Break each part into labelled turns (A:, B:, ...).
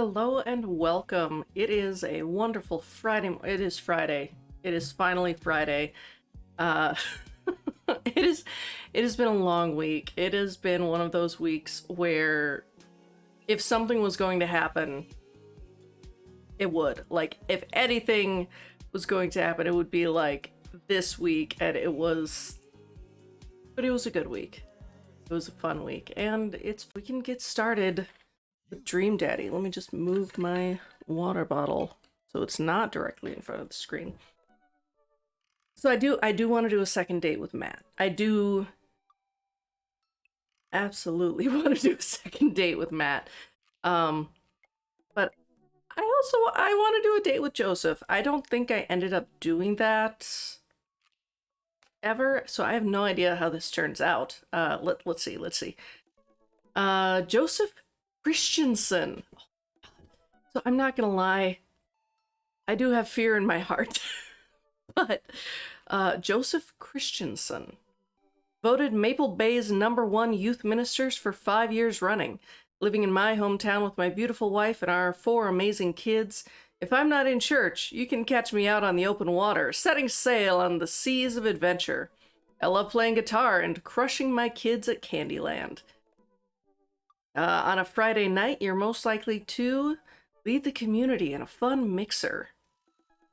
A: Hello and welcome. It is a wonderful Friday. It is Friday. It is finally Friday. Uh, it is. It has been a long week. It has been one of those weeks where, if something was going to happen, it would. Like, if anything was going to happen, it would be like this week, and it was. But it was a good week. It was a fun week, and we can get started. Dream Daddy. Let me just move my water bottle so it's not directly in front of the screen. So I do want to do a second date with Matt. I do absolutely want to do a second date with Matt. But I want to do a date with Joseph. I don't think I ended up doing that ever, so I have no idea how this turns out. Let's see. Joseph Christensen. So I'm not gonna lie, I do have fear in my heart. But Joseph Christensen, voted Maple Bay's #1 youth ministers for 5 years running, living in my hometown with my beautiful wife and our 4 amazing kids. If I'm not in church, you can catch me out on the open water, setting sail on the seas of adventure. I love playing guitar and crushing my kids at Candyland. On a Friday night, you're most likely to lead the community in a fun mixer.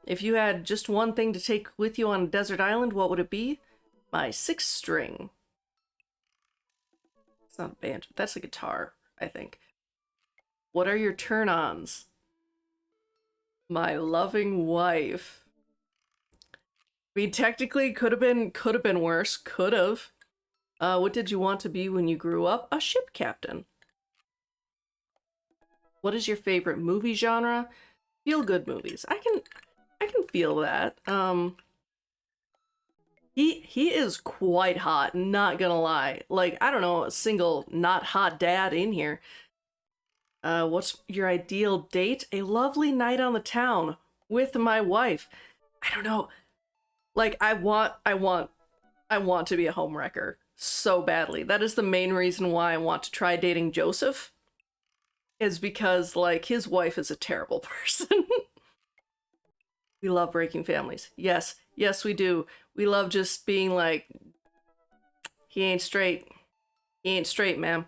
A: If you had just one thing to take with you on a desert island, what would it be? My 6 string. It's not a banjo, that's a guitar, I think. What are your turn-ons? My loving wife. I mean, technically, could have been worse. Could have. What did you want to be when you grew up? A ship captain. What is your favorite movie genre? Feel-good movies. I can feel that. He is quite hot, not gonna lie. Like, I don't know a single not hot dad in here. What's your ideal date? A lovely night on the town with my wife. I don't know. Like, I want to be a homewrecker so badly. That is the main reason why I want to try dating Joseph. Is because, like, his wife is a terrible person. We love breaking families. Yes, we do. We love just being like, he ain't straight. He ain't straight, ma'am.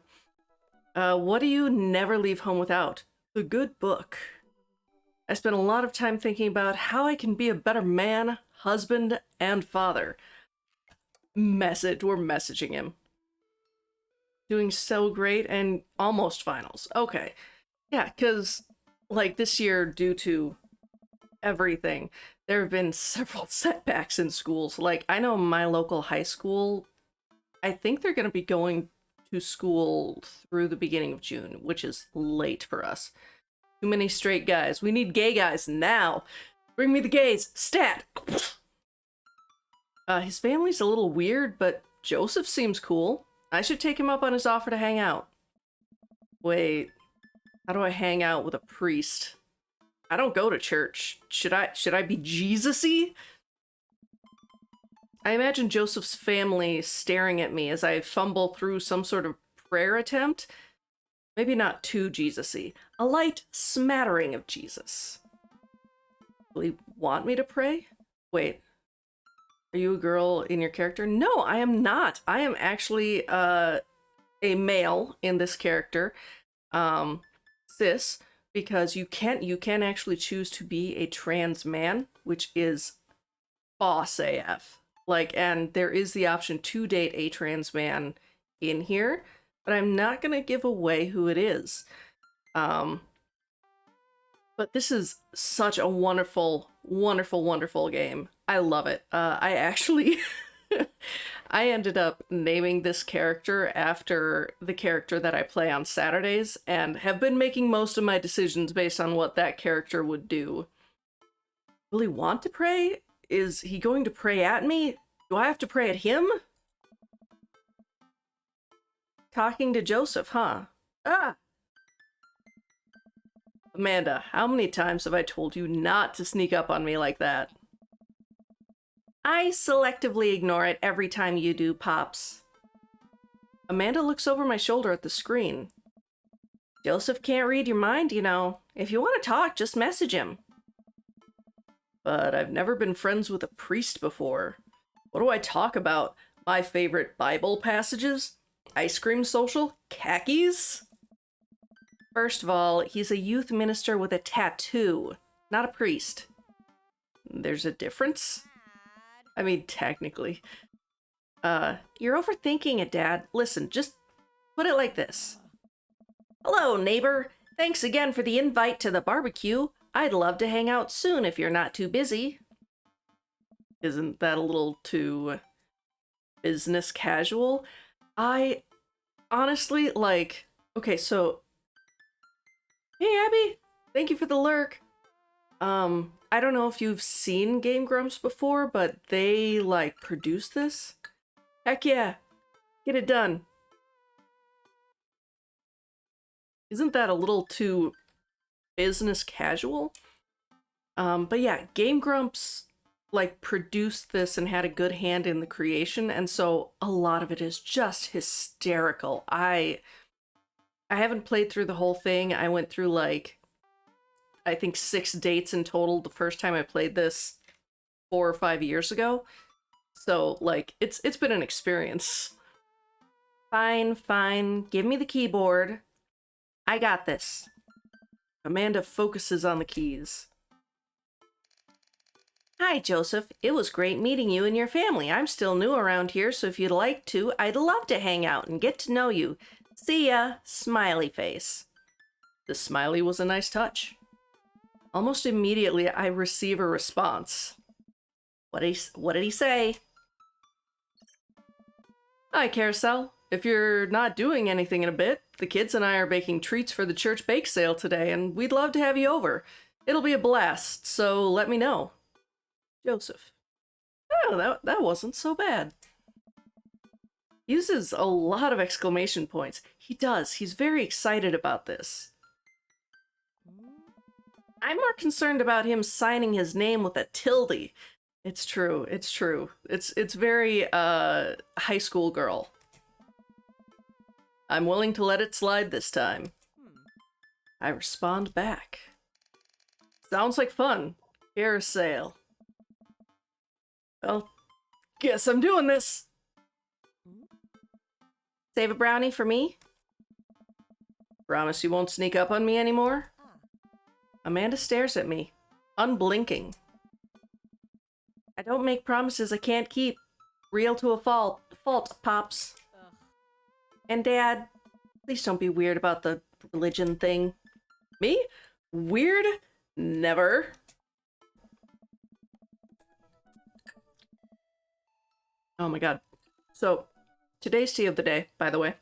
A: What do you never leave home without? The good book. I spent a lot of time thinking about how I can be a better man, husband, and father. We're messaging him. Doing so great and almost finals. Okay. Yeah, because, like, this year, due to everything, there have been several setbacks in schools. Like, I know my local high school, I think they're going to be going to school through the beginning of June, which is late for us. Too many straight guys. We need gay guys now. Bring me the gays. Stat! His family's a little weird, but Joseph seems cool. I should take him up on his offer to hang out. Wait, how do I hang out with a priest? I don't go to church. Should I be Jesus-y? I imagine Joseph's family staring at me as I fumble through some sort of prayer attempt. Maybe not too Jesus-y. A light smattering of Jesus. Will he want me to pray? Wait. Are you a girl in your character? No, I am not. I am actually a male in this character. Cis, because you can actually choose to be a trans man, which is boss AF. Like, and there is the option to date a trans man in here, but I'm not gonna give away who it is. But this is such a wonderful, wonderful, wonderful game. I love it. I actually, I ended up naming this character after the character that I play on Saturdays, and have been making most of my decisions based on what that character would do. Will he want to pray? Is he going to pray at me? Do I have to pray at him? Talking to Joseph, huh? Ah! Amanda, how many times have I told you not to sneak up on me like that? I selectively ignore it every time you do, Pops. Amanda looks over my shoulder at the screen. Joseph can't read your mind, you know. If you want to talk, just message him. But I've never been friends with a priest before. What do I talk about? My favorite Bible passages? Ice cream social? Khakis? First of all, he's a youth minister with a tattoo, not a priest. There's a difference? I mean, technically. You're overthinking it, Dad. Listen, just put it like this. Hello, neighbor. Thanks again for the invite to the barbecue. I'd love to hang out soon if you're not too busy. Isn't that a little too business casual? I honestly, like, okay, so, hey, Abby, thank you for the lurk. I don't know if you've seen Game Grumps before, but they, like, produce this. Heck yeah, get it done. Isn't that a little too business casual? But yeah, Game Grumps, like, produced this and had a good hand in the creation, and so a lot of it is just hysterical. I haven't played through the whole thing. I went through, like, I think 6 dates in total the first time I played this 4 or 5 years ago. So, like, it's been an experience. Fine, fine. Give me the keyboard. I got this. Amanda focuses on the keys. Hi, Joseph. It was great meeting you and your family. I'm still new around here, so if you'd like to, I'd love to hang out and get to know you. See ya, smiley face. The smiley was a nice touch. Almost immediately, I receive a response. What did he say? Hi, Carousel. If you're not doing anything in a bit, the kids and I are baking treats for the church bake sale today, and we'd love to have you over. It'll be a blast, so let me know. Joseph. Oh, that wasn't so bad. Uses a lot of exclamation points. He does. He's very excited about this. I'm more concerned about him signing his name with a tilde. It's true. It's true. It's very high school girl. I'm willing to let it slide this time. I respond back. Sounds like fun. Carousel. Well, guess I'm doing this. Save a brownie for me? Promise you won't sneak up on me anymore? Amanda stares at me, unblinking. I don't make promises I can't keep. Real to a fault, Pops. And Dad, please don't be weird about the religion thing. Me? Weird? Never. Oh my god. So, today's tea of the day, by the way.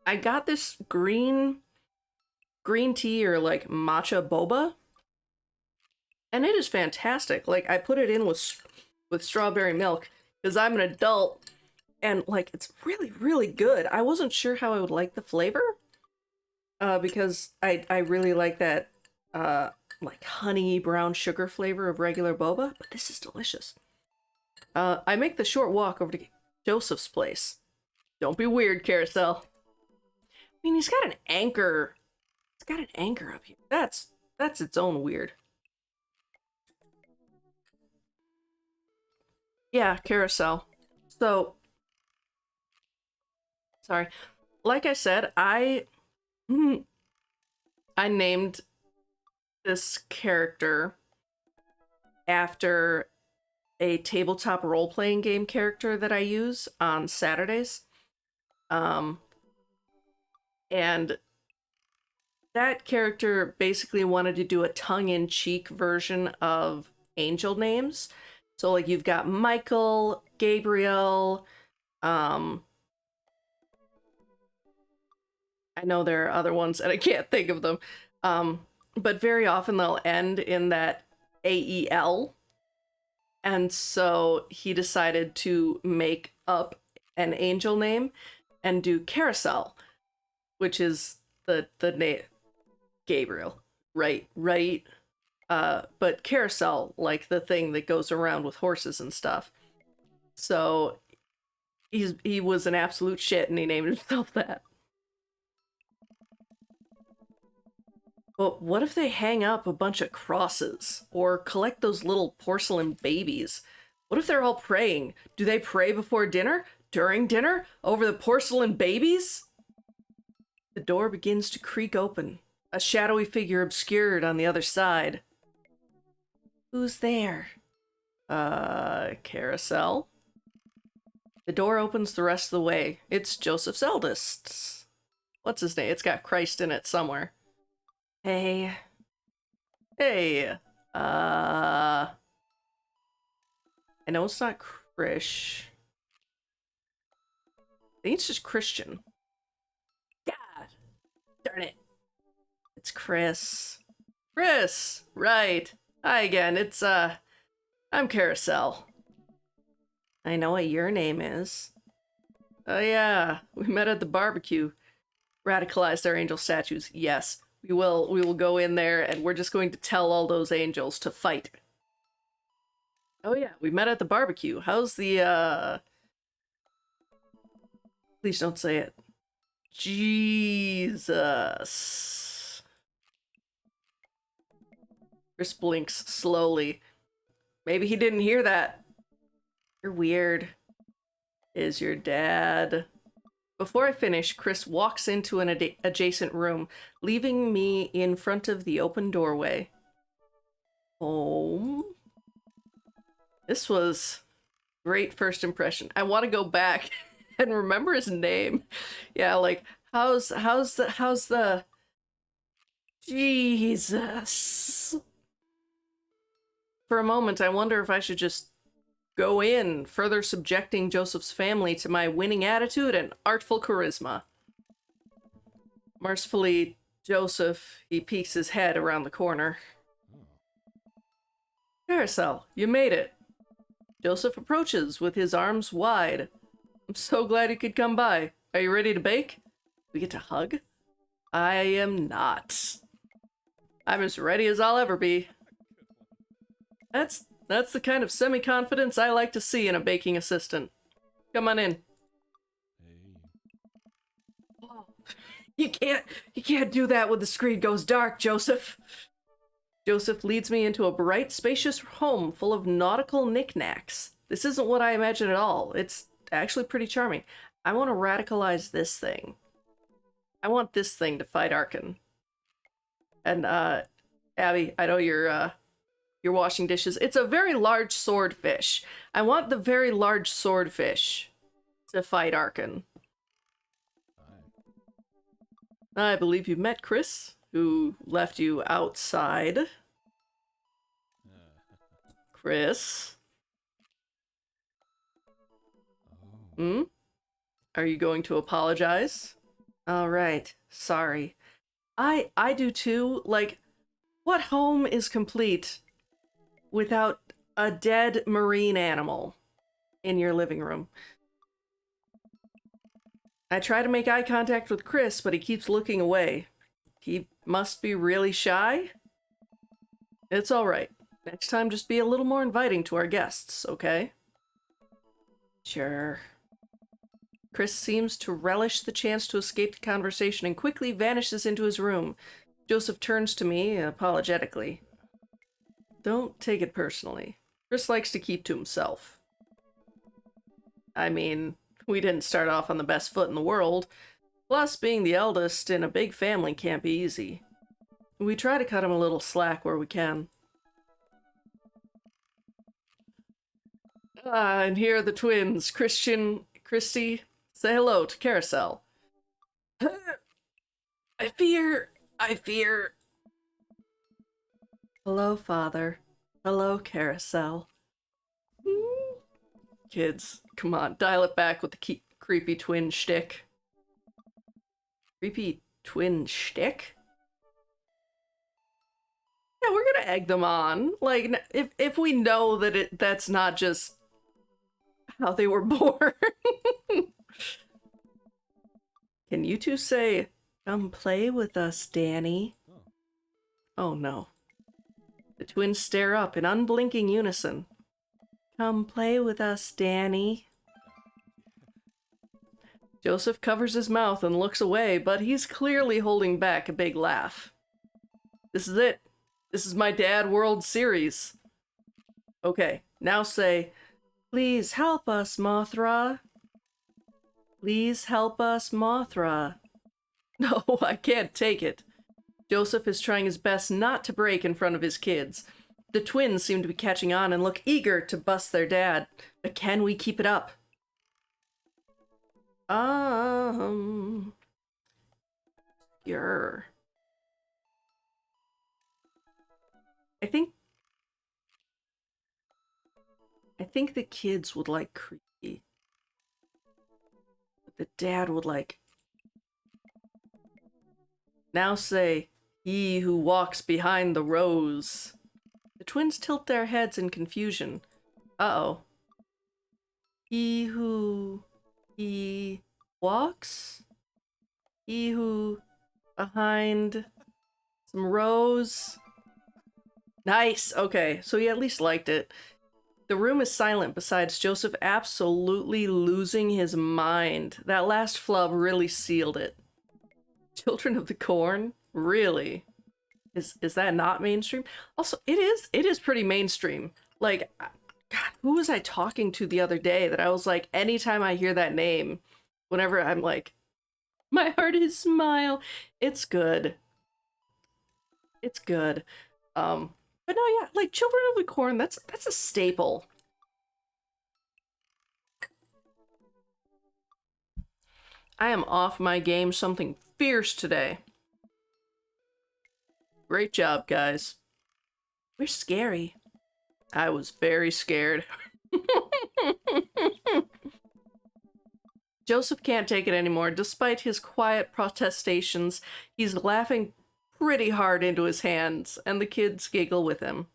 A: I got this green tea, or like matcha boba, and it is fantastic. Like, I put it in with strawberry milk because I'm an adult, and like, it's really, really good. I wasn't sure how I would like the flavor, because I really like that like honey brown sugar flavor of regular boba, but this is delicious. I make the short walk over to Joseph's place. Don't be weird, Carousel. I mean, he's got an anchor. It's got an anchor up here. That's its own weird. Yeah, Carousel. So, sorry. Like I said, I named this character after a tabletop role-playing game character that I use on Saturdays. And that character basically wanted to do a tongue-in-cheek version of angel names. So, like, you've got Michael, Gabriel, I know there are other ones and I can't think of them. But very often they'll end in that AEL. And so he decided to make up an angel name and do Carousel, which is the name Gabriel, right? But Carousel, like the thing that goes around with horses and stuff. So he was an absolute shit and he named himself that. But what if they hang up a bunch of crosses or collect those little porcelain babies? What if they're all praying? Do they pray before dinner? During dinner? Over the porcelain babies? The door begins to creak open, a shadowy figure obscured on the other side. Who's there? Carousel? The door opens the rest of the way. It's Joseph's eldest. What's his name? It's got Christ in it somewhere. Hey. Hey. I know it's not Krish. I think it's just Christian. God darn it. It's Chris. Chris! Right. Hi again. It's, I'm Carousel. I know what your name is. Oh yeah, we met at the barbecue. Radicalized our angel statues. Yes, we will go in there and we're just going to tell all those angels to fight. Oh yeah, we met at the barbecue. How's the, Please don't say it. Jesus. Chris blinks slowly. Maybe he didn't hear that. You're weird. Is your dad? Before I finish, Chris walks into an adjacent room, leaving me in front of the open doorway. Home? This was great first impression. I want to go back and remember his name. Yeah, like, how's the... Jesus. For a moment, I wonder if I should just go in, further subjecting Joseph's family to my winning attitude and artful charisma. Mercifully, Joseph, he peeks his head around the corner. Carousel, you made it. Joseph approaches with his arms wide. I'm so glad you could come by. Are you ready to bake? We get to hug? I am not. I'm as ready as I'll ever be. That's the kind of semi-confidence I like to see in a baking assistant. Come on in. Oh, you can't do that when the screen goes dark, Joseph. Joseph leads me into a bright, spacious home full of nautical knickknacks. This isn't what I imagined at all. It's actually pretty charming. I want to radicalize this thing. I want this thing to fight Arkan. And, Abby, I know you're washing dishes. It's a very large swordfish. I want the very large swordfish to fight Arkan. I believe you met Chris, who left you outside. Chris? Hmm? Are you going to apologize? All right. Sorry. I do too. Like, what home is complete without a dead marine animal in your living room? I try to make eye contact with Chris, but he keeps looking away. He must be really shy? It's all right. Next time, just be a little more inviting to our guests, okay? Sure. Chris seems to relish the chance to escape the conversation and quickly vanishes into his room. Joseph turns to me apologetically. Don't take it personally. Chris likes to keep to himself. I mean, we didn't start off on the best foot in the world. Plus, being the eldest in a big family can't be easy. We try to cut him a little slack where we can. Ah, and here are the twins, Christy. Say hello to Carousel. I fear. Hello, Father. Hello, Carousel. Kids, come on, dial it back with the creepy twin shtick. Creepy twin shtick? Yeah, we're gonna egg them on. Like, if we know that that's not just how they were born. Can you two say, "Come play with us, Danny"? Oh no. The twins stare up in unblinking unison. Come play with us, Danny. Joseph covers his mouth and looks away, but he's clearly holding back a big laugh. This is it. This is my Dad World Series. Okay, now say, please help us, Mothra. Please help us, Mothra. No, I can't take it. Joseph is trying his best not to break in front of his kids. The twins seem to be catching on and look eager to bust their dad. But can we keep it up? Sure. I think the kids would like creepy. But the dad would like. Now say, he who walks behind the rose. The twins tilt their heads in confusion. Uh-oh. He walks? He who behind some rose? Nice, okay, so he at least liked it. The room is silent besides Joseph absolutely losing his mind. That last flub really sealed it. Children of the Corn? Really? Is that not mainstream? Also, it is pretty mainstream. Like, God, who was I talking to the other day that I was like, anytime I hear that name, whenever I'm like, my heart is smile. It's good. It's good. But no, yeah, like Children of the Corn, that's a staple. I am off my game something fierce today. Great job, guys. We're scary. I was very scared. Joseph can't take it anymore. Despite his quiet protestations, he's laughing pretty hard into his hands, and the kids giggle with him.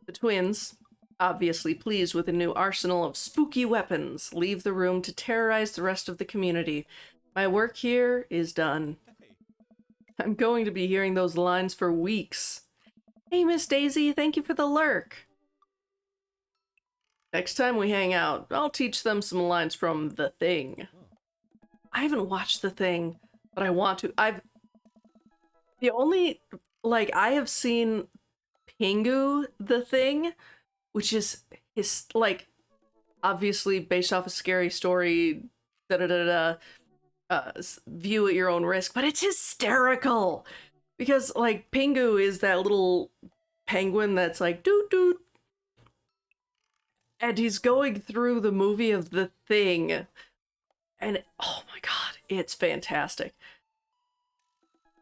A: The twins, obviously pleased with a new arsenal of spooky weapons, leave the room to terrorize the rest of the community. My work here is done. I'm going to be hearing those lines for weeks. Hey, Miss Daisy, thank you for the lurk. Next time we hang out, I'll teach them some lines from The Thing. I haven't watched The Thing, but I want to. I have seen Pingu, The Thing, which is like, obviously based off a scary story, view at your own risk, but it's hysterical because like Pingu is that little penguin that's like doot doot, and he's going through the movie of The Thing, and oh my god, it's fantastic.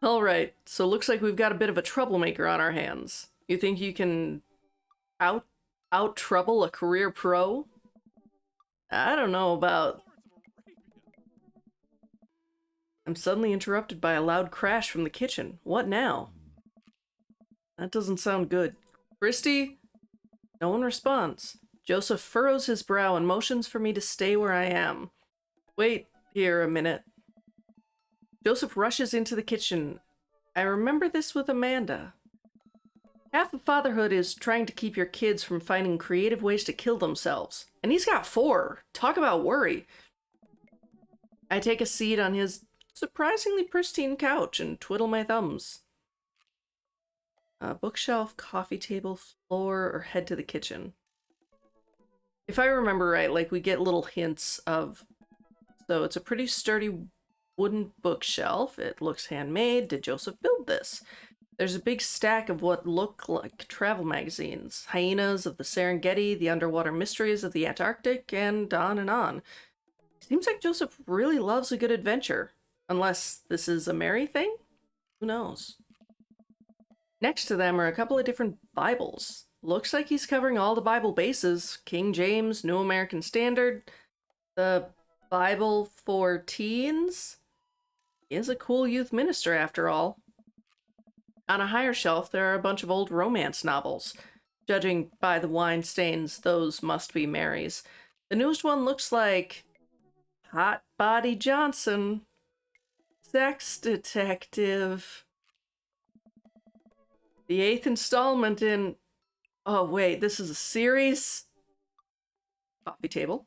A: All right, so looks like we've got a bit of a troublemaker on our hands. You think you can out trouble a career pro? I don't know about. I'm suddenly interrupted by a loud crash from the kitchen. What now? That doesn't sound good. Christy? No one responds. Joseph furrows his brow and motions for me to stay where I am. Wait here a minute. Joseph rushes into the kitchen. I remember this with Amanda. Half of fatherhood is trying to keep your kids from finding creative ways to kill themselves. And he's got 4. Talk about worry. I take a seat on his surprisingly pristine couch and twiddle my thumbs. Bookshelf, coffee table, floor, or head to the kitchen. If I remember right, like we get little hints of... So it's a pretty sturdy wooden bookshelf. It looks handmade. Did Joseph build this? There's a big stack of what look like travel magazines. Hyenas of the Serengeti, the underwater mysteries of the Antarctic, and on and on. Seems like Joseph really loves a good adventure. Unless this is a Mary thing? Who knows? Next to them are a couple of different Bibles. Looks like he's covering all the Bible bases. King James, New American Standard, the Bible for teens. He is a cool youth minister after all. On a higher shelf, there are a bunch of old romance novels. Judging by the wine stains, those must be Mary's. The newest one looks like Hot Body Johnson. Sex Detective. The 8th installment in... Oh, wait, this is a series? Coffee table.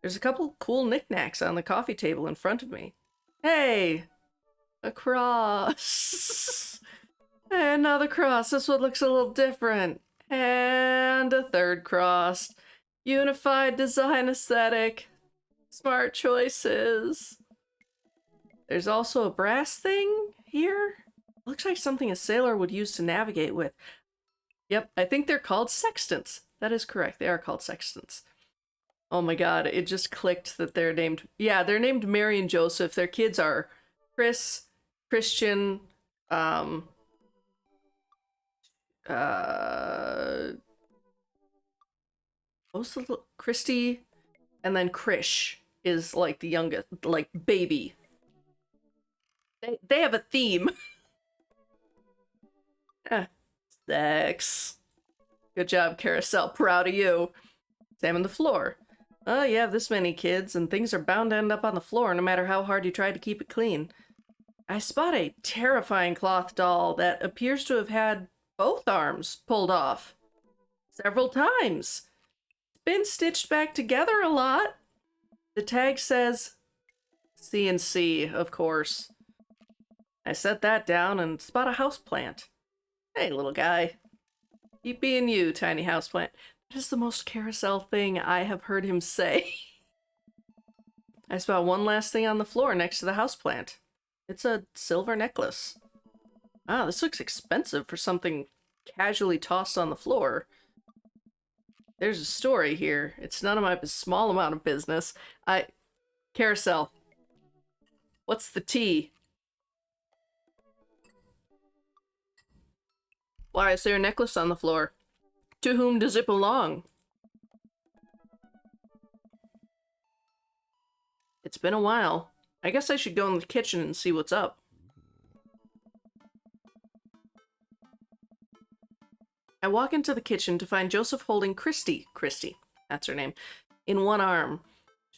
A: There's a couple cool knickknacks on the coffee table in front of me. Hey! A cross! And another cross. This one looks a little different. And a third cross. Unified design aesthetic. Smart choices. There's also a brass thing here. Looks like something a sailor would use to navigate with. Yep, I think they're called sextants. That is correct. They are called sextants. Oh my god, it just clicked that they're named... Yeah, they're named Mary and Joseph. Their kids are Chris, Christian, what's the little... Christy, and then Krish is like the youngest, like baby. They have a theme. Sex. Good job, Carousel. Proud of you. Examine the floor. Oh, you have this many kids, and things are bound to end up on the floor no matter how hard you try to keep it clean. I spot a terrifying cloth doll that appears to have had both arms pulled off. Several times. It's been stitched back together a lot. The tag says CNC, of course. I set that down and spot a houseplant. Hey, little guy. Keep being you, tiny houseplant. That is the most Carousel thing I have heard him say. I spot one last thing on the floor next to the houseplant. It's a silver necklace. Ah, this looks expensive for something casually tossed on the floor. There's a story here. It's none of my small amount of business. Carousel. What's the tea? Why is there a necklace on the floor? To whom does it belong? It's been a while. I guess I should go in the kitchen and see what's up. I walk into the kitchen to find Joseph holding Christy, that's her name, in one arm.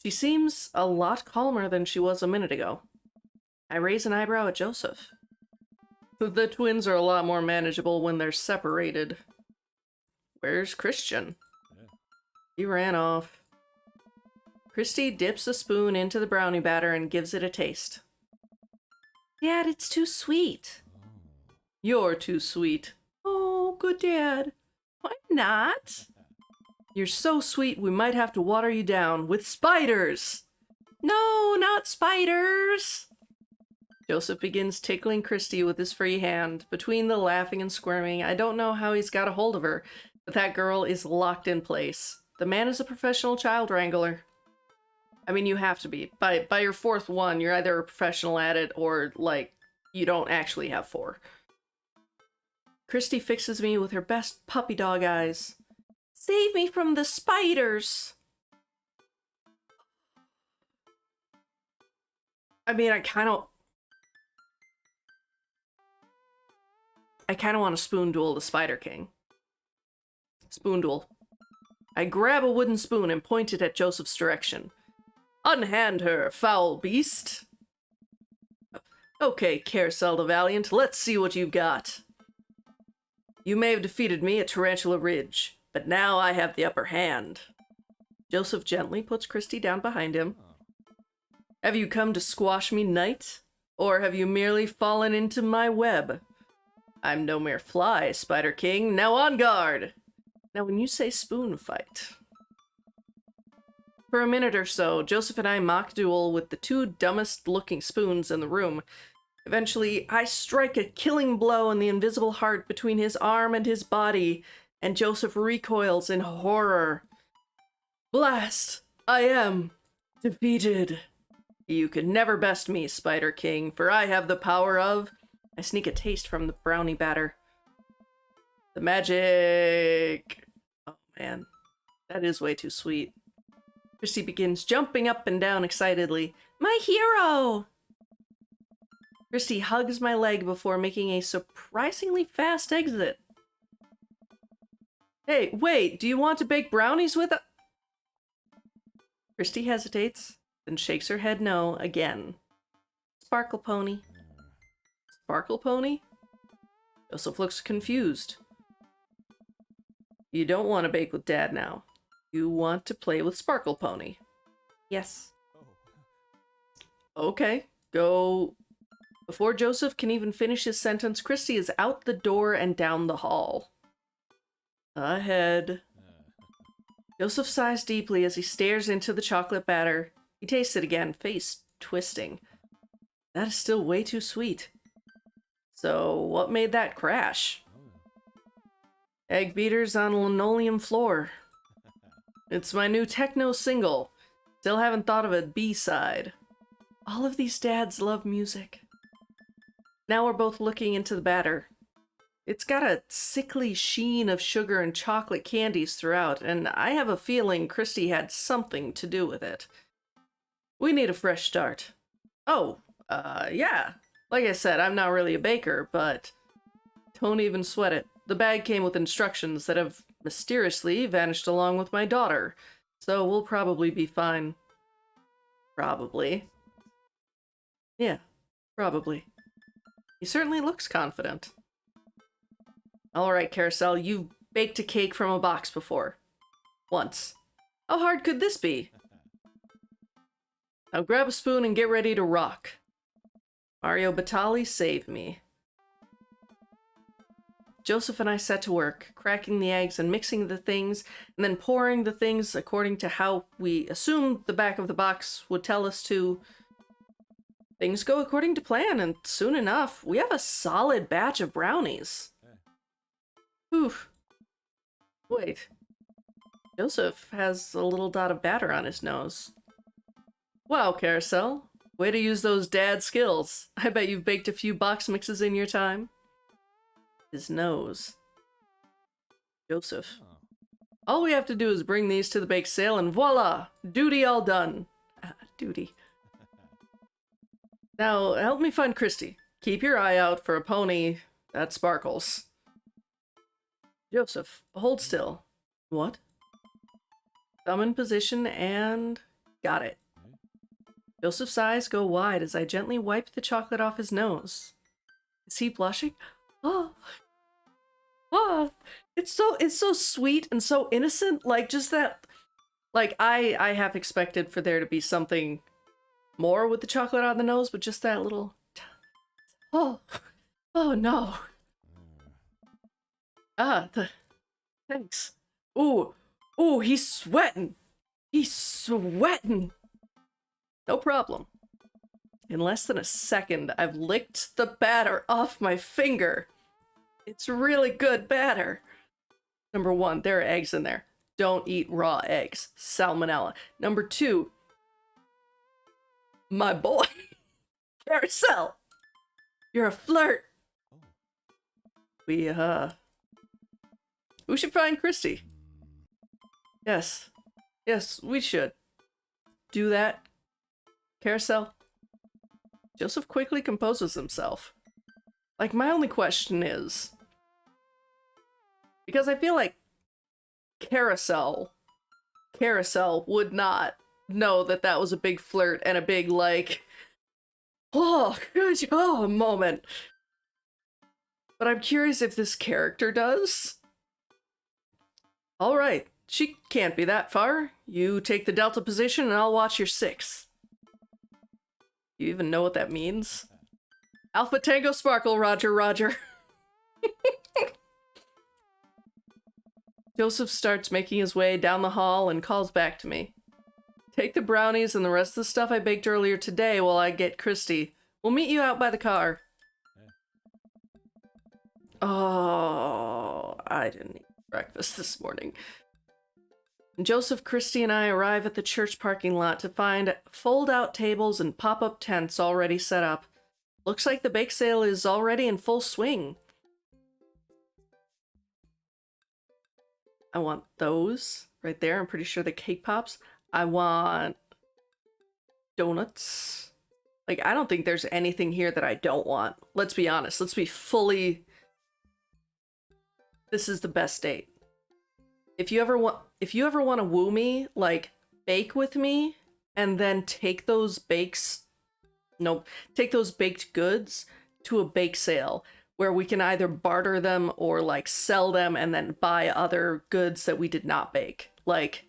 A: She seems a lot calmer than she was a minute ago. I raise an eyebrow at Joseph. The twins are a lot more manageable when they're separated. Where's Christian? He ran off. Christy dips a spoon into the brownie batter and gives it a taste. Dad, it's too sweet. You're too sweet. Oh, good dad. I'm not. You're so sweet we might have to water you down with spiders. No, not spiders. Joseph begins tickling Christy with his free hand. Between the laughing and squirming, I don't know how he's got a hold of her, but that girl is locked in place. The man is a professional child wrangler. I mean, you have to be. By your fourth one, you're either a professional at it or, like, you don't actually have four. Christy fixes me with her best puppy dog eyes. Save me from the spiders! I mean, I kind of want to spoon duel the Spider King. Spoon duel. I grab a wooden spoon and point it at Joseph's direction. Unhand her, foul beast! Okay, Carousel the Valiant, let's see what you've got. You may have defeated me at Tarantula Ridge, but now I have the upper hand. Joseph gently puts Christy down behind him. Have you come to squash me, knight? Or have you merely fallen into my web? I'm no mere fly, Spider King. Now on guard! Now when you say spoon fight... For a minute or so, Joseph and I mock duel with the two dumbest looking spoons in the room. Eventually, I strike a killing blow in the invisible heart between his arm and his body, and Joseph recoils in horror. Blast! I am defeated. You could never best me, Spider King, for I have the power of... I sneak a taste from the brownie batter. The magic... Oh man, that is way too sweet. Christy begins jumping up and down excitedly. My hero! Christy hugs my leg before making a surprisingly fast exit. Hey, wait, do you want to bake brownies with a... Christy hesitates, then shakes her head no again. Sparkle Pony. Sparkle Pony? Joseph looks confused. You don't want to bake with Dad now. You want to play with Sparkle Pony. Yes. Okay, go Before Joseph can even finish his sentence, Christy is out the door and down the hall. Ahead. Joseph sighs deeply as he stares into the chocolate batter. He tastes it again, face twisting. That is still way too sweet. So, what made that crash? Egg beaters on a linoleum floor. It's my new techno single. Still haven't thought of a B-side. All of these dads love music. Now we're both looking into the batter. It's got a sickly sheen of sugar and chocolate candies throughout, and I have a feeling Christy had something to do with it. We need a fresh start. Oh, yeah. Like I said, I'm not really a baker, but don't even sweat it. The bag came with instructions that have mysteriously vanished along with my daughter, so we'll probably be fine. Probably. Yeah, probably. He certainly looks confident. Alright, Carousel, you've baked a cake from a box before. Once. How hard could this be? Now grab a spoon and get ready to rock. Mario Batali, save me. Joseph and I set to work, cracking the eggs and mixing the things, and then pouring the things according to how we assumed the back of the box would tell us to. Things go according to plan, and soon enough, we have a solid batch of brownies. Oof. Wait. Joseph has a little dot of batter on his nose. Wow, Carousel. Way to use those dad skills. I bet you've baked a few box mixes in your time. His nose. Joseph. All we have to do is bring these to the bake sale and voila! Duty all done. Duty. Now, help me find Christy. Keep your eye out for a pony that sparkles. Joseph, hold still. What? Thumb in position and... got it. Joseph's eyes go wide as I gently wipe the chocolate off his nose. Is he blushing? Oh. Oh. It's so sweet and so innocent. Like, just that... Like, I have expected for there to be something more with the chocolate on the nose, but just that little... Oh. Oh, no. Thanks. Ooh. Ooh, he's sweating. He's sweating. No problem. In less than a second, I've licked the batter off my finger. It's really good batter. Number one, there are eggs in there. Don't eat raw eggs. Salmonella. Number two, my boy, Carousel, you're a flirt. We should find Christy. Yes. Yes, we should. Do that. Carousel. Joseph quickly composes himself. Like, my only question is... Because I feel like Carousel would not know that that was a big flirt and a big, like... Oh, moment. But I'm curious if this character does. Alright, she can't be that far. You take the Delta position and I'll watch your 6. You even know what that means? Alpha Tango Sparkle, Roger, Roger. Joseph starts making his way down the hall and calls back to me. Take the brownies and the rest of the stuff I baked earlier today while I get Christy. We'll meet you out by the car. Oh, I didn't eat breakfast this morning. Joseph, Christy, and I arrive at the church parking lot to find fold-out tables and pop-up tents already set up. Looks like the bake sale is already in full swing. I want those right there. I'm pretty sure the cake pops. I want donuts. Like, I don't think there's anything here that I don't want. Let's be honest. Let's be fully... This is the best date. If you ever want to woo me, like, bake with me and then take those baked goods to a bake sale where we can either barter them or, like, sell them and then buy other goods that we did not bake. Like,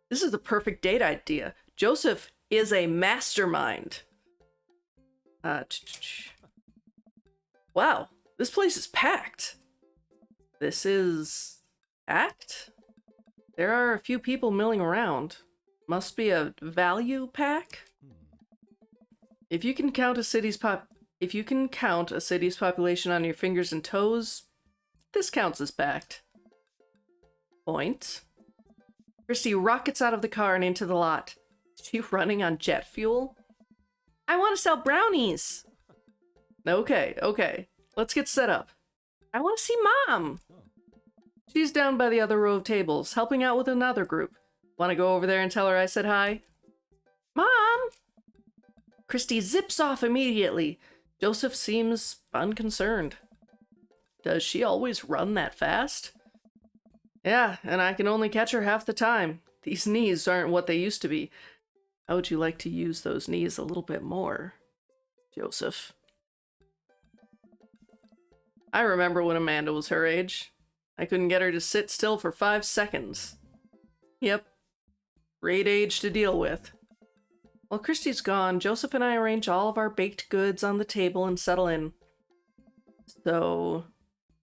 A: this is the perfect date idea. Joseph is a mastermind. Wow, this place is packed. This is packed? There are a few people milling around. Must be a value pack? If you can count a city's population on your fingers and toes, this counts as packed. Point. Christy rockets out of the car and into the lot. Is she running on jet fuel? I want to sell brownies! Okay. Let's get set up. I want to see Mom! She's down by the other row of tables, helping out with another group. Want to go over there and tell her I said hi? Mom! Christy zips off immediately. Joseph seems unconcerned. Does she always run that fast? Yeah, and I can only catch her half the time. These knees aren't what they used to be. How would you like to use those knees a little bit more, Joseph? I remember when Amanda was her age. I couldn't get her to sit still for 5 seconds. Yep. Great age to deal with. While Christy's gone, Joseph and I arrange all of our baked goods on the table and settle in. So,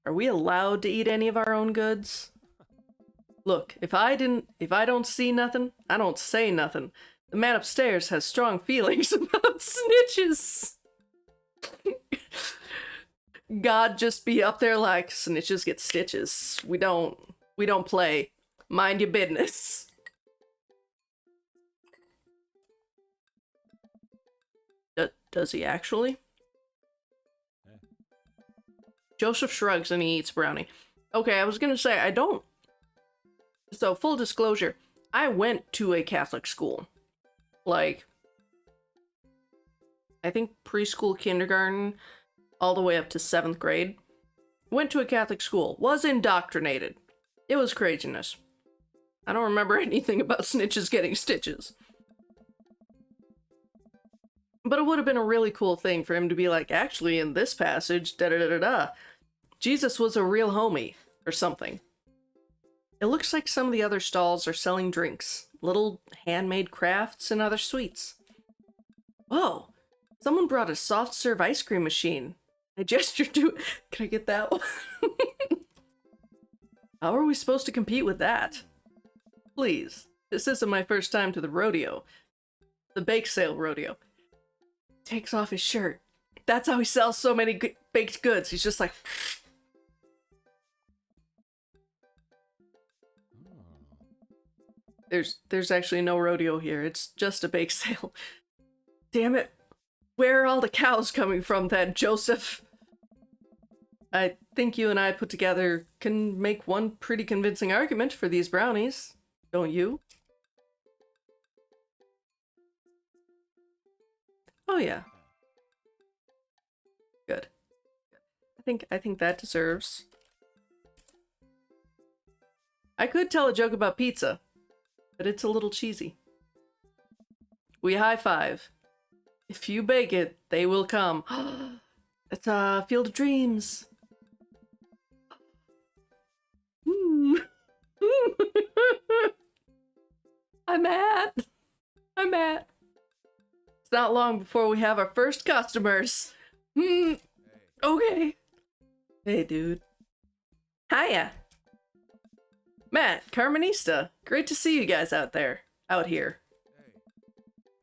A: are we allowed to eat any of our own goods? Look, if I don't see nothing, I don't say nothing. The man upstairs has strong feelings about snitches. God just be up there like, snitches get stitches. We don't play. Mind your business. Does he actually? Joseph shrugs and he eats brownie. Okay, I was gonna say, I don't. So, full disclosure, I went to a Catholic school. Like, I think preschool, kindergarten, all the way up to 7th grade. Went to a Catholic school. Was indoctrinated. It was craziness. I don't remember anything about snitches getting stitches. But it would have been a really cool thing for him to be like, actually, in this passage, da-da-da-da-da, Jesus was a real homie, or something. It looks like some of the other stalls are selling drinks, little handmade crafts, and other sweets. Whoa! Someone brought a soft serve ice cream machine. I gestured to it. Can I get that one? How are we supposed to compete with that? Please, this isn't my first time to the rodeo. The bake sale rodeo. Takes off his shirt. That's how he sells so many baked goods. He's just like... There's actually no rodeo here. It's just a bake sale. Damn it. Where are all the cows coming from then, Joseph? I think you and I put together can make one pretty convincing argument for these brownies. Don't you? Oh yeah. Good. I think that deserves. I could tell a joke about pizza, but it's a little cheesy. We high five. If you bake it, they will come. It's a field of dreams. I'm mad. It's not long before we have our first customers. Okay. Hey, dude. Hiya. Matt, Carmenista. Great to see you guys out here.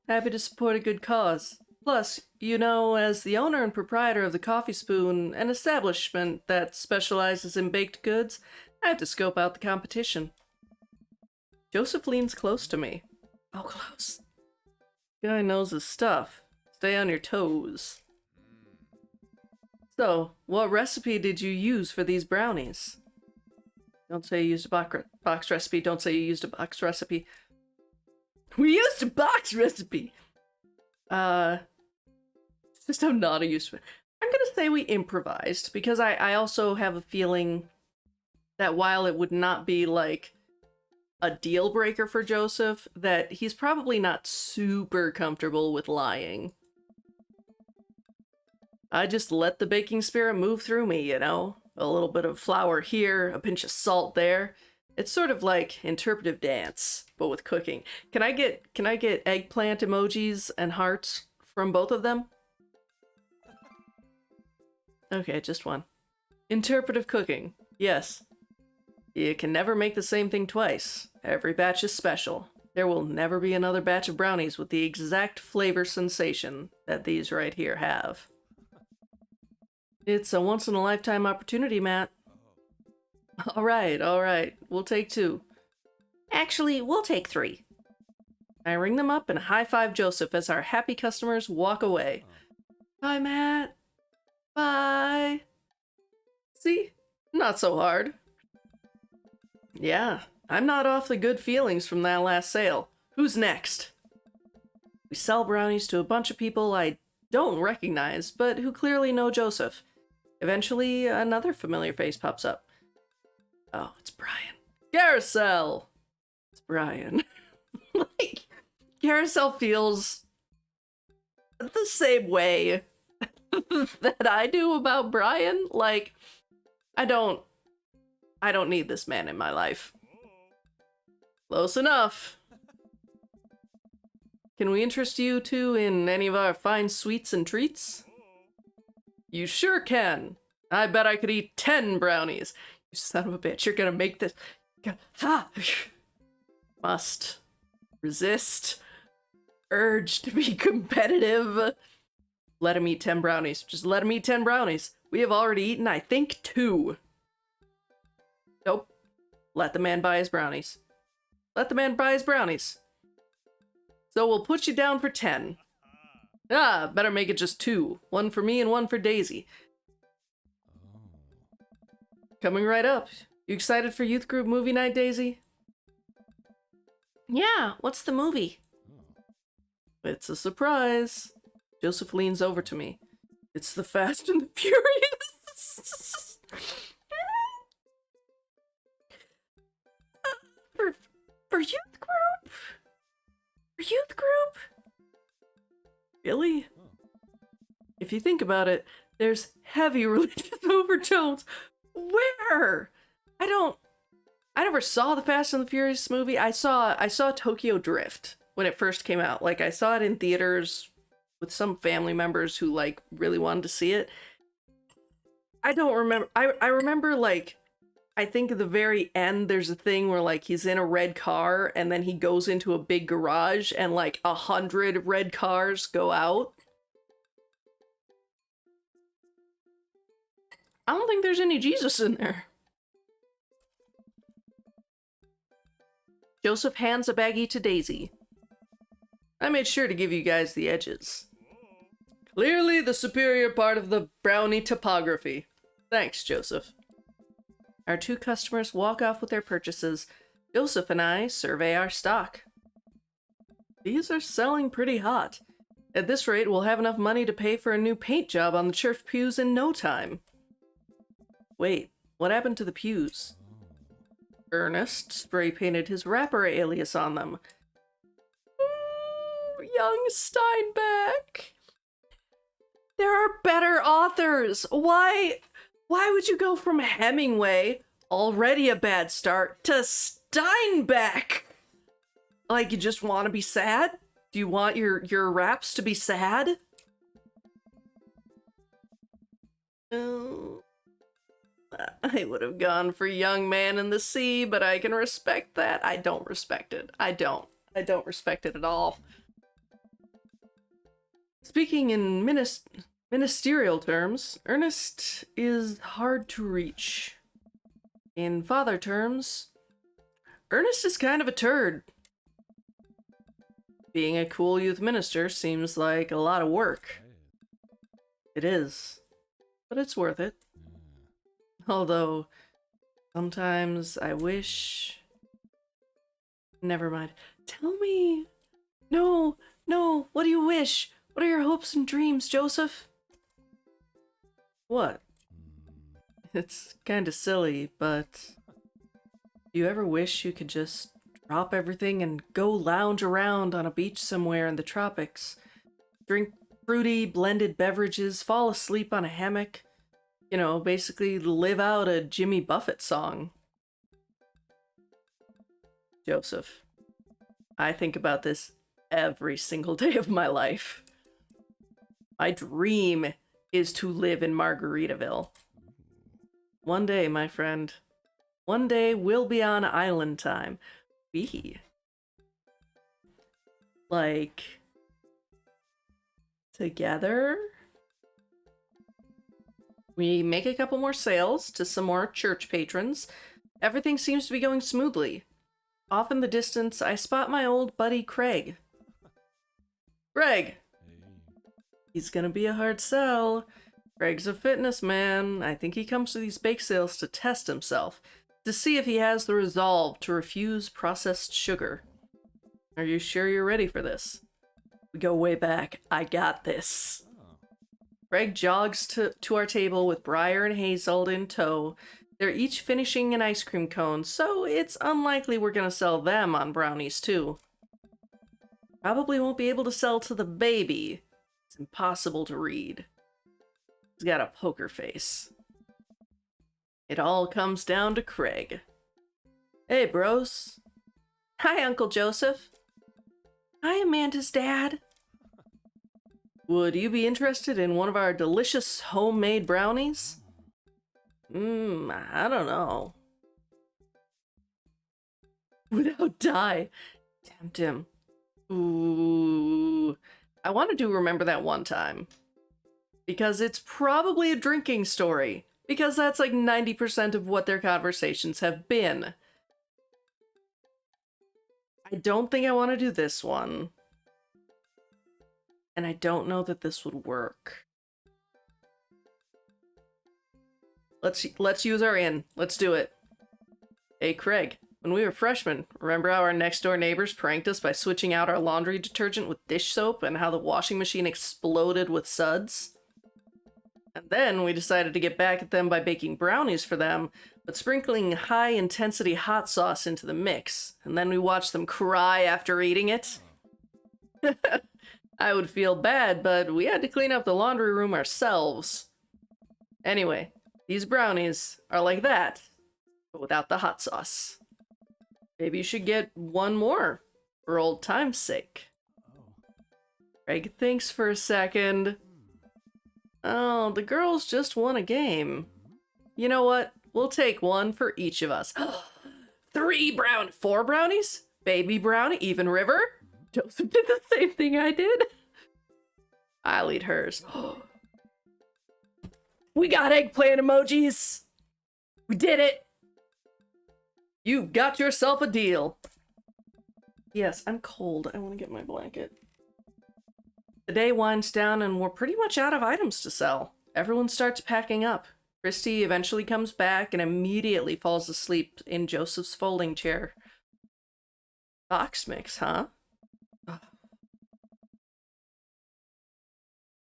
A: Happy to support a good cause. Plus, you know, as the owner and proprietor of the Coffee Spoon, an establishment that specializes in baked goods, I had to scope out the competition. Joseph leans close to me. Oh, close. Guy knows his stuff. Stay on your toes. So, what recipe did you use for these brownies? Don't say you used a box recipe. Don't say you used a box recipe. We used a box recipe! Just I'm not used to it. I'm gonna say we improvised, because I also have a feeling that while it would not be, like, a deal breaker for Joseph, that he's probably not super comfortable with lying. I just let the baking spirit move through me, you know? A little bit of flour here, a pinch of salt there. It's sort of like interpretive dance, but with cooking. Can I get eggplant emojis and hearts from both of them? Okay, just one. Interpretive cooking. Yes. You can never make the same thing twice. Every batch is special. There will never be another batch of brownies with the exact flavor sensation that these right here have. It's a once-in-a-lifetime opportunity, Matt. All right. We'll take 2. Actually, we'll take 3. I ring them up and high-five Joseph as our happy customers walk away. Bye, Matt. Bye. See? Not so hard. Yeah, I'm not off the good feelings from that last sale. Who's next? We sell brownies to a bunch of people I don't recognize, but who clearly know Joseph. Eventually, another familiar face pops up. Oh, it's Brian. Carousel! It's Brian. Like, Carousel feels the same way that I do about Brian. Like, I don't need this man in my life. Close enough. Can we interest you two in any of our fine sweets and treats? You sure can. I bet I could eat 10 brownies. You son of a bitch, you're gonna make this. Ha! Must resist urge to be competitive. Let him eat 10 brownies. Just let him eat 10 brownies. We have already eaten, I think, 2. Nope. Let the man buy his brownies. Let the man buy his brownies. So we'll put you down for 10. Ah, better make it just 2. 1 for me and 1 for Daisy. Coming right up. You excited for youth group movie night, Daisy? Yeah, what's the movie? It's a surprise. Joseph leans over to me. It's the Fast and the Furious. For youth group? For youth group? Really? If you think about it, there's heavy religious overtones. Where? I never saw the Fast and the Furious movie. I saw Tokyo Drift when it first came out. Like, I saw it in theaters with some family members who, like, really wanted to see it. I don't remember. I remember, like, I think at the very end there's a thing where, like, he's in a red car and then he goes into a big garage and, like, 100 red cars go out. I don't think there's any Jesus in there. Joseph hands a baggie to Daisy. I made sure to give you guys the edges. Clearly the superior part of the brownie topography. Thanks, Joseph. Our 2 customers walk off with their purchases. Joseph and I survey our stock. These are selling pretty hot. At this rate, we'll have enough money to pay for a new paint job on the church pews in no time. Wait, what happened to the pews? Ernest spray-painted his rapper alias on them. Young Steinbeck! There are better authors! Why would you go from Hemingway, already a bad start, to Steinbeck? Like, you just want to be sad? Do you want your raps to be sad? I would have gone for Young Man in the Sea, but I can respect that. I don't respect it. I don't respect it at all. Speaking in ministerial terms, Ernest is hard to reach. In father terms, Ernest is kind of a turd. Being a cool youth minister seems like a lot of work. It is, but it's worth it. Although, sometimes I wish... Never mind. Tell me! No, what do you wish? What are your hopes and dreams, Joseph? What? It's kinda silly, but... Do you ever wish you could just drop everything and go lounge around on a beach somewhere in the tropics? Drink fruity, blended beverages, fall asleep on a hammock? You know, basically live out a Jimmy Buffett song. Joseph, I think about this every single day of my life. My dream is to live in Margaritaville. One day, my friend. One day we'll be on island time. Like, together? We make a couple more sales to some more church patrons. Everything seems to be going smoothly. Off in the distance, I spot my old buddy Craig. Greg! He's gonna be a hard sell. Greg's a fitness man. I think he comes to these bake sales to test himself, to see if he has the resolve to refuse processed sugar. Are you sure you're ready for this? We go way back. I got this. Greg jogs to our table with Briar and Hazel in tow. They're each finishing an ice cream cone, so it's unlikely we're gonna sell them on brownies too. Probably won't be able to sell to the baby. It's impossible to read. He's got a poker face. It all comes down to Craig. Hey, bros. Hi, Uncle Joseph. Hi, Amanda's dad. Would you be interested in one of our delicious homemade brownies? I don't know. Without dye. Tempt him. Ooh. I want to do Remember That One Time. Because it's probably a drinking story. Because that's like 90% of what their conversations have been. I don't think I want to do this one. And I don't know that this would work. Let's use our in. Let's do it. Hey, Craig. When we were freshmen, remember how our next door neighbors pranked us by switching out our laundry detergent with dish soap and how the washing machine exploded with suds? And then we decided to get back at them by baking brownies for them, but sprinkling high-intensity hot sauce into the mix. And then we watched them cry after eating it. I would feel bad, but we had to clean up the laundry room ourselves. Anyway, these brownies are like that, but without the hot sauce. Maybe you should get one more, for old time's sake. Craig thinks for a second. Oh, the girls just won a game. You know what? We'll take one for each of us. 4 brownies? Baby brownie, even River? Joseph did the same thing I did. I'll eat hers. We got eggplant emojis. We did it. You've got yourself a deal. Yes, I'm cold. I want to get my blanket. The day winds down and we're pretty much out of items to sell. Everyone starts packing up. Christy eventually comes back and immediately falls asleep in Joseph's folding chair. Box mix, huh?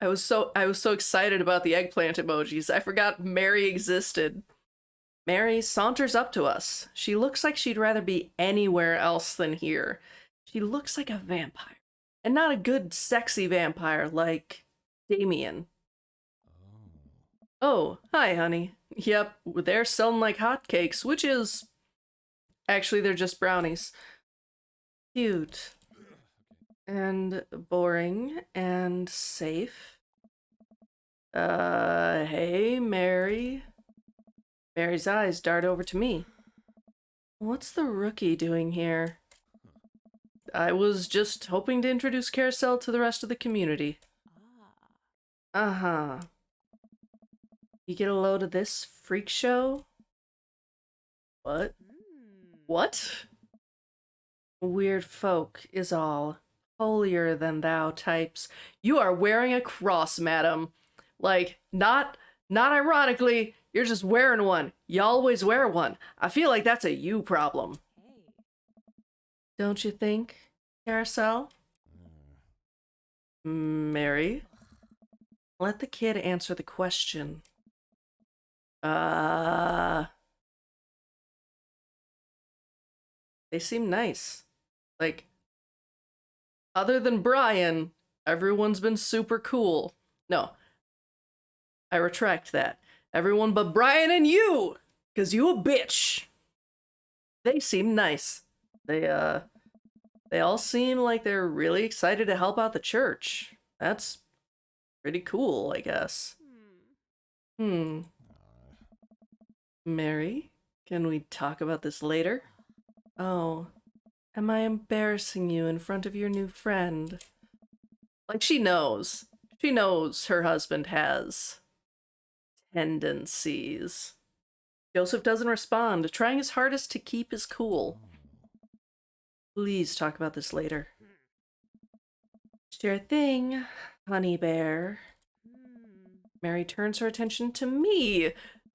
A: I was so excited about the eggplant emojis. I forgot Mary existed. Mary saunters up to us. She looks like she'd rather be anywhere else than here. She looks like a vampire. And not a good, sexy vampire like Damien. Oh, hi, honey. Yep, they're selling like hotcakes, which is... Actually, they're just brownies. Cute. And boring. And safe. Hey, Mary. Mary's eyes dart over to me. What's the rookie doing here? I was just hoping to introduce Carousel to the rest of the community. Uh-huh. You get a load of this freak show? What? What? Weird folk is all. Holier than thou types. You are wearing a cross, madam. Like, not ironically, you're just wearing one. You always wear one. I feel like that's a you problem. Don't you think, Carousel? Mary? Let the kid answer the question. They seem nice. Like, other than Brian, everyone's been super cool. No. I retract that. Everyone but Brian and you! 'Cause you a bitch! They seem nice. They all seem like they're really excited to help out the church. That's pretty cool, I guess. Hmm. Mary, can we talk about this later? Oh, am I embarrassing you in front of your new friend? Like, she knows. She knows her husband has tendencies. Joseph doesn't respond, trying his hardest to keep his cool. Please talk about this later. Sure thing, honey bear. Mary turns her attention to me.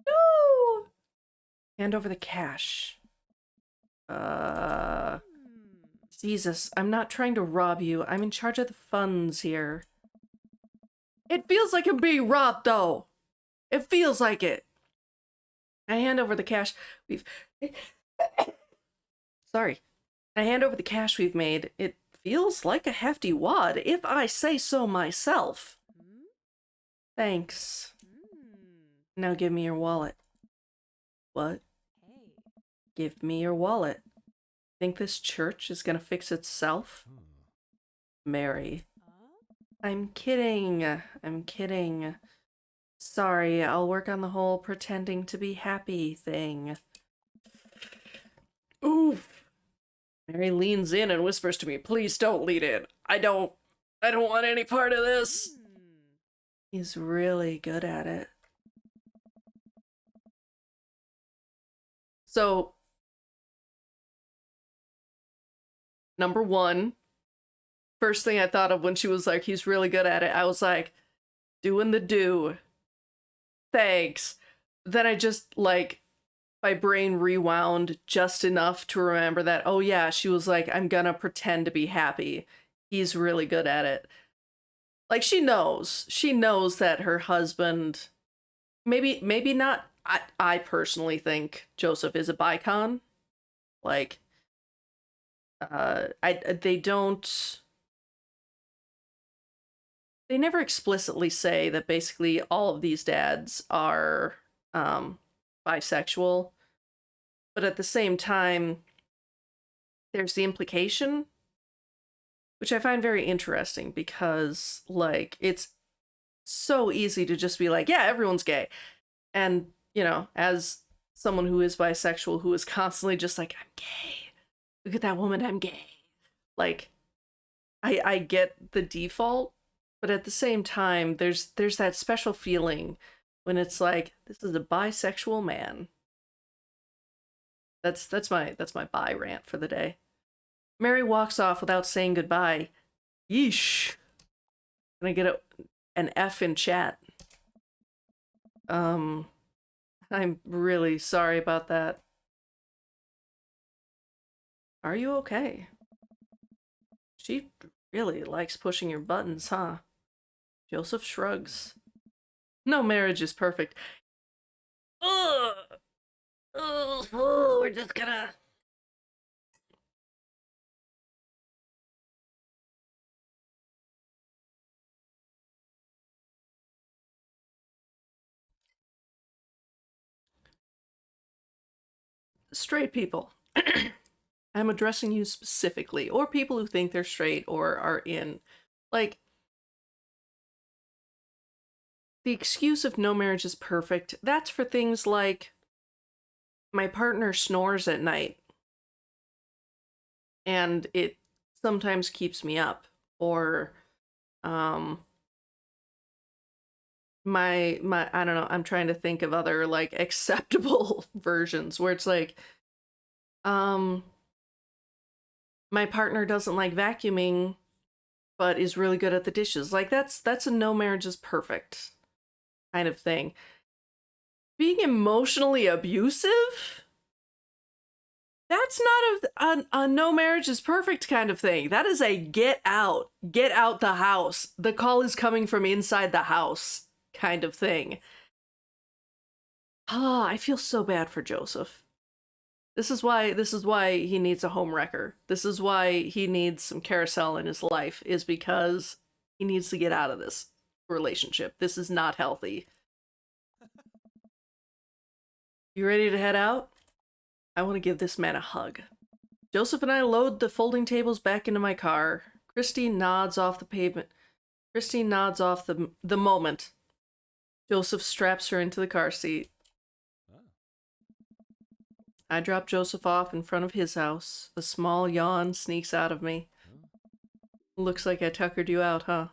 A: No! Hand over the cash. Jesus, I'm not trying to rob you. I'm in charge of the funds here. It feels like I'm being robbed, though. It feels like it. I hand over the cash we've... Sorry. I hand over the cash we've made. It feels like a hefty wad, if I say so myself. Thanks. Now give me your wallet. What? Give me your wallet. Think this church is gonna fix itself? Mary. I'm kidding. I'm kidding. Sorry, I'll work on the whole pretending to be happy thing. Oof. Mary leans in and whispers to me, please don't lean in. I don't want any part of this. He's really good at it. So, number one, first thing I thought of when she was like, he's really good at it, I was like, doing the do. Thanks. Then I just, like, my brain rewound just enough to remember that, oh yeah, she was like, I'm gonna pretend to be happy. He's really good at it. Like, she knows that her husband, maybe not, I personally think Joseph is a bicon. Like, they never explicitly say that basically all of these dads are bisexual, but at the same time, there's the implication, which I find very interesting because, like, it's so easy to just be like, yeah, everyone's gay. And, you know, as someone who is bisexual, who is constantly just like, I'm gay. Look at that woman, I'm gay. Like, I get the default, but at the same time, there's that special feeling when it's like, this is a bisexual man. That's my bi rant for the day. Mary walks off without saying goodbye. Yeesh. Can I get an F in chat? I'm really sorry about that. Are you okay? She really likes pushing your buttons, huh? Joseph shrugs. No marriage is perfect. Ugh. Ugh. We're just gonna... Straight people. I'm addressing you specifically, or people who think they're straight or are in. Like, the excuse of no marriage is perfect, that's for things like, my partner snores at night, and it sometimes keeps me up. Or, my I don't know, I'm trying to think of other, like, acceptable versions where it's like, um, my partner doesn't like vacuuming, but is really good at the dishes. Like, that's a no marriage is perfect kind of thing. Being emotionally abusive? That's not a no marriage is perfect kind of thing. That is a get out the house. The call is coming from inside the house kind of thing. Ah, I feel so bad for Joseph. This is why he needs a home wrecker. This is why he needs some carousel in his life, is because he needs to get out of this relationship. This is not healthy. You ready to head out? I want to give this man a hug. Joseph and I load the folding tables back into my car. Christine nods off the pavement. Christine nods off the moment Joseph straps her into the car seat. I drop Joseph off in front of his house. A small yawn sneaks out of me. Looks like I tuckered you out, huh?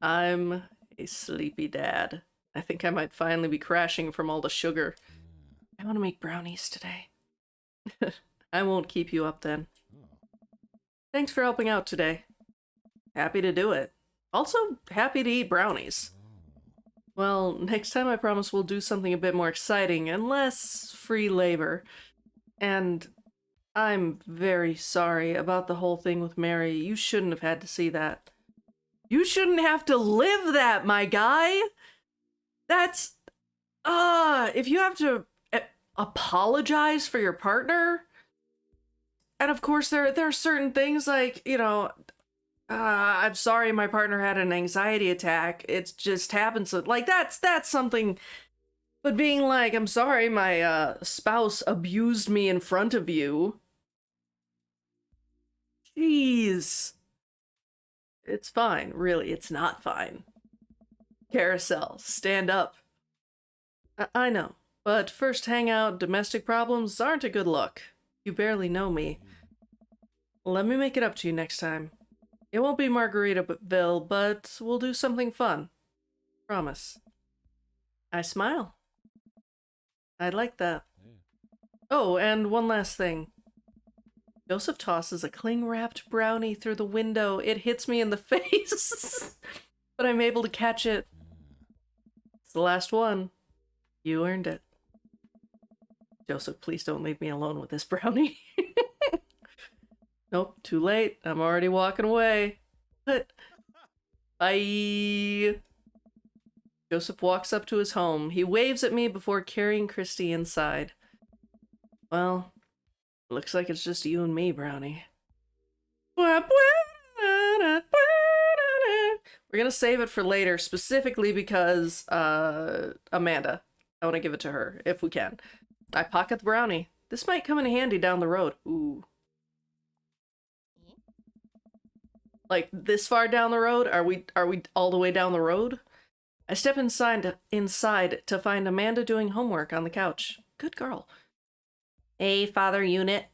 A: I'm a sleepy dad. I think I might finally be crashing from all the sugar. I want to make brownies today. I won't keep you up then. Thanks for helping out today. Happy to do it. Also, happy to eat brownies. Well, next time I promise we'll do something a bit more exciting and less free labor. And I'm very sorry about the whole thing with Mary. You shouldn't have had to see that. You shouldn't have to live that, my guy! That's... if you have to apologize for your partner... And of course, there are certain things like, you know... I'm sorry my partner had an anxiety attack. It just happens. Like, that's something... But being like, I'm sorry my spouse abused me in front of you... Jeez. It's fine. Really, it's not fine. Carousel, stand up. I know, but first hangout domestic problems aren't a good look. You barely know me. Let me make it up to you next time. It won't be Margaritaville, but we'll do something fun. Promise. I smile. I'd like that. Oh, and one last thing. Joseph tosses a cling-wrapped brownie through the window. It hits me in the face, but I'm able to catch it. It's the last one. You earned it. Joseph, please don't leave me alone with this brownie. Nope, too late. I'm already walking away. But bye. Joseph walks up to his home. He waves at me before carrying Christy inside. Well, looks like it's just you and me, Brownie. We're gonna save it for later, specifically because, Amanda. I want to give it to her, if we can. I pocket the brownie. This might come in handy down the road. Ooh. Like, this far down the road? Are we all the way down the road? I step inside to find Amanda doing homework on the couch. Good girl. Hey, Father Unit.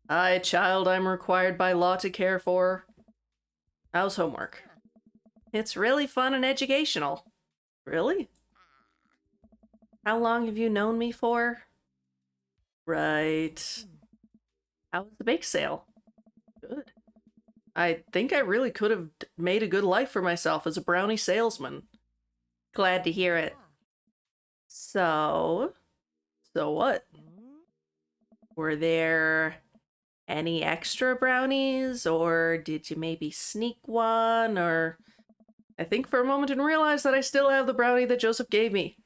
A: Hi, child I'm required by law to care for. How's homework? It's really fun and educational. Really? How long have you known me for? Right. How was the bake sale? Good. I think I really could have made a good life for myself as a brownie salesman. Glad to hear it. So what? Were there any extra brownies, or did you maybe sneak one, or... I think for a moment and realized that I still have the brownie that Joseph gave me.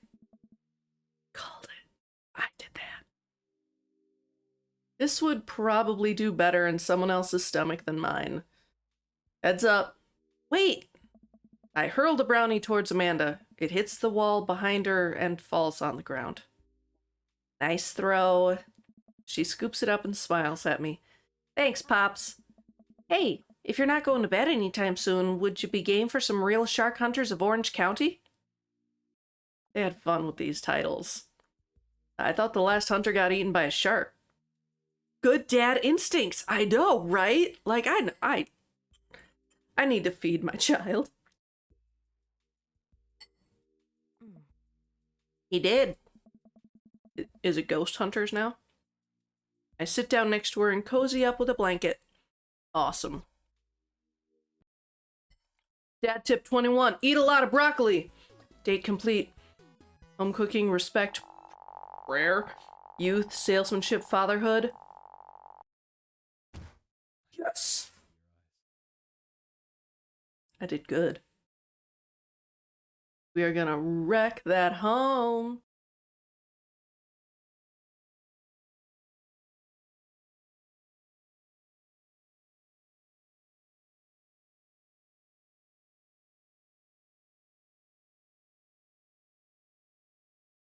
A: Called it. I did that. This would probably do better in someone else's stomach than mine. Heads up. Wait! I hurl the brownie towards Amanda. It hits the wall behind her and falls on the ground. Nice throw. She scoops it up and smiles at me. Thanks, Pops. Hey, if you're not going to bed anytime soon, would you be game for some real shark hunters of Orange County? They had fun with these titles. I thought the last hunter got eaten by a shark. Good dad instincts, I know, right? Like, I need to feed my child. He did. Is it ghost hunters now? I sit down next to her and cozy up with a blanket. Awesome. Dad tip 21. Eat a lot of broccoli. Date complete. Home cooking, respect, prayer, youth, salesmanship, fatherhood. Yes. I did good. We are gonna wreck that home.